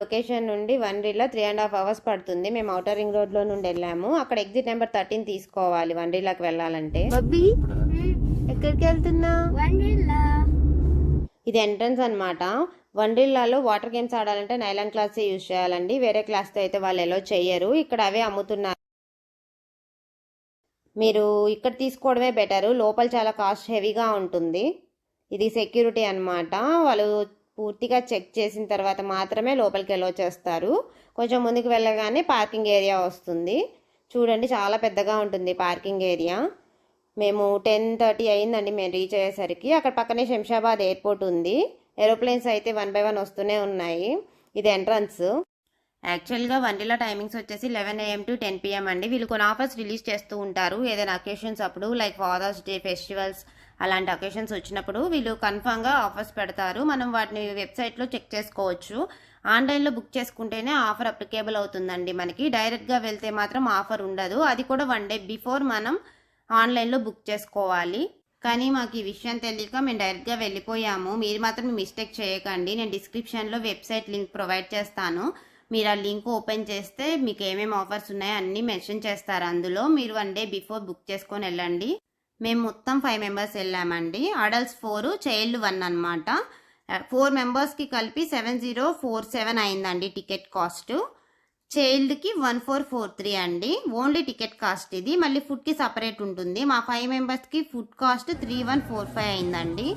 Location నుండి వండ్రిలా 3.5 hours పడుతుంది. మేము ఔటర్ రింగ్ రోడ్లో నుండి వెళ్ళాము. అక్కడ ఎగ్జిట్ నెంబర్ 13 తీసుకోవాలి వండ్రిలాకి వెళ్ళాలంటే. బబ్బీ ఎక్కడికి వెళ్తున్నా? ఇది ఎంట్రన్స్ అనమాట. వండ్రిల్లాలో వాటర్ గేమ్స్ ఆడాలంటే నైలాన్ క్లాత్ యూజ్ చేయాలండి. వేరే క్లాస్తో అయితే వాళ్ళు ఎలా చెయ్యరు. ఇక్కడ అవే అమ్ముతున్నారు. మీరు ఇక్కడ తీసుకోవడమే బెటరు. లోపల చాలా కాస్ట్ హెవీగా ఉంటుంది. ఇది సెక్యూరిటీ అనమాట. వాళ్ళు పూర్తిగా చెక్ చేసిన తర్వాత మాత్రమే లోపలికి వెళ్ళో చేస్తారు. కొంచెం ముందుకు వెళ్ళగానే పార్కింగ్ ఏరియా వస్తుంది. చూడండి చాలా పెద్దగా ఉంటుంది పార్కింగ్ ఏరియా. మేము 10:30 అయిందండి మేము రీచ్ అయ్యేసరికి. అక్కడ పక్కనే శంషాబాద్ ఎయిర్పోర్ట్ ఉంది. ఏరోప్లేన్స్ అయితే 1 by 1 వస్తూనే ఉన్నాయి. ఇది ఎంట్రన్స్. యాక్చువల్గా వండ్రిలా టైమింగ్స్ వచ్చేసి 11 AM to 10 PM అండి. వీళ్ళు కొన్ని ఆఫర్స్ రిలీజ్ చేస్తూ ఉంటారు. ఏదైనా అకేషన్స్ అప్పుడు లైక్ ఫాదర్స్ డే, ఫెస్టివల్స్ అలాంటి అకేషన్స్ వచ్చినప్పుడు వీళ్ళు కన్ఫామ్గా ఆఫర్స్ పెడతారు. మనం వాటిని వెబ్సైట్లో చెక్ చేసుకోవచ్చు. ఆన్లైన్లో బుక్ చేసుకుంటేనే ఆఫర్ అప్లికేబుల్ అవుతుందండి మనకి. డైరెక్ట్గా వెళ్తే మాత్రం ఆఫర్ ఉండదు. అది కూడా 1 day బిఫోర్ మనం ఆన్లైన్లో బుక్ చేసుకోవాలి. కానీ మాకు ఈ విషయం తెలియక మేము డైరెక్ట్గా వెళ్ళిపోయాము. మీరు మాత్రం మిస్టేక్ చేయకండి. నేను డిస్క్రిప్షన్లో వెబ్సైట్ లింక్ ప్రొవైడ్ చేస్తాను. మీరు ఆ లింక్ ఓపెన్ చేస్తే మీకు ఏమేమి ఆఫర్స్ ఉన్నాయో అన్నీ మెన్షన్ చేస్తారు అందులో. మీరు 1 day బిఫోర్ బుక్ చేసుకొని వెళ్ళండి. మేము మొత్తం 5 members వెళ్ళామండి. అడల్ట్స్ 4, చైల్డ్ 1 అనమాట. 4 members కలిపి 7047 అయిందండి టికెట్ కాస్ట్. చైల్డ్కి 1443 అండి. ఓన్లీ టికెట్ కాస్ట్ ఇది. మళ్ళీ ఫుడ్కి సపరేట్ ఉంటుంది. మా 5 members ఫుడ్ కాస్ట్ 3145 అయిందండి.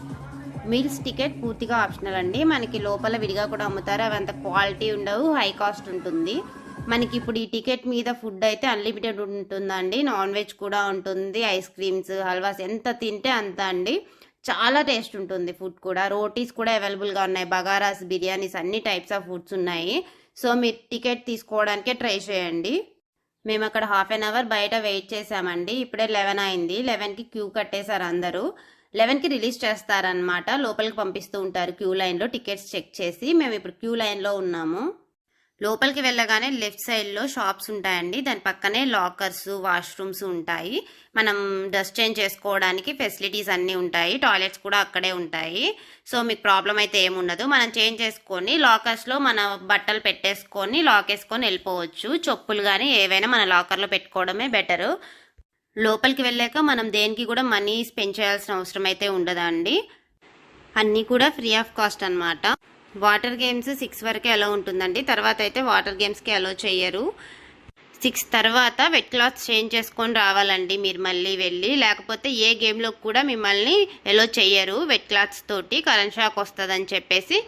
మీల్స్ టికెట్ పూర్తిగా ఆప్షనల్ అండి. మనకి లోపల విడిగా కూడా అమ్ముతారు. అవి అంత క్వాలిటీ ఉండవు, హై కాస్ట్ ఉంటుంది. మనకి ఇప్పుడు ఈ టికెట్ మీద ఫుడ్ అయితే అన్లిమిటెడ్ ఉంటుందండి. నాన్ వెజ్ కూడా ఉంటుంది. ఐస్ క్రీమ్స్, హల్వాస్ ఎంత తింటే అంత అండి. చాలా టేస్ట్ ఉంటుంది ఫుడ్ కూడా. రోటీస్ కూడా అవైలబుల్గా ఉన్నాయి. బగారాస్, బిర్యానీస్ అన్ని టైప్స్ ఆఫ్ ఫుడ్స్ ఉన్నాయి. సో మీరు టికెట్ తీసుకోవడానికే ట్రై చేయండి. మేము అక్కడ 1/2 hour బయట వెయిట్ చేసామండి. ఇప్పుడే 11 అయింది. 11కి క్యూ కట్టేశారు అందరూ. 11కి రిలీజ్ చేస్తారనమాట. లోపలికి పంపిస్తూ ఉంటారు క్యూ లైన్లో టికెట్స్ చెక్ చేసి. మేము ఇప్పుడు క్యూ లైన్లో ఉన్నాము. లోపలికి వెళ్ళగానే లెఫ్ట్ సైడ్లో షాప్స్ ఉంటాయండి. దాని పక్కనే లాకర్స్, వాష్రూమ్స్ ఉంటాయి. మనం డ్రెస్ చేంజ్ చేసుకోవడానికి ఫెసిలిటీస్ అన్నీ ఉంటాయి. టాయిలెట్స్ కూడా అక్కడే ఉంటాయి. సో మీకు ప్రాబ్లం అయితే ఏముండదు. మనం చేంజ్ చేసుకొని లాకర్స్లో మన బట్టలు పెట్టేసుకొని లాక్ వేసుకొని వెళ్ళిపోవచ్చు. చెప్పులు కానీ ఏవైనా మన లాకర్లో పెట్టుకోవడమే బెటరు. లోపలికి వెళ్ళాక మనం దేనికి కూడా మనీ స్పెండ్ చేయాల్సిన అవసరం అయితే ఉండదండి. అన్నీ కూడా ఫ్రీ ఆఫ్ కాస్ట్ అనమాట. వాటర్ గేమ్స్ 6 వరకే అలో ఉంటుందండి. తర్వాత అయితే వాటర్ గేమ్స్కి అలో చేయరు. 6 తర్వాత వెట్ క్లాత్స్ చేంజ్ చేసుకొని రావాలండి మీరు మళ్ళీ వెళ్ళి. లేకపోతే ఏ గేమ్లో కూడా మిమ్మల్ని అలో చెయ్యరు వెట్ క్లాత్స్ తోటి. కరెంట్ షాక్ వస్తుందని చెప్పేసి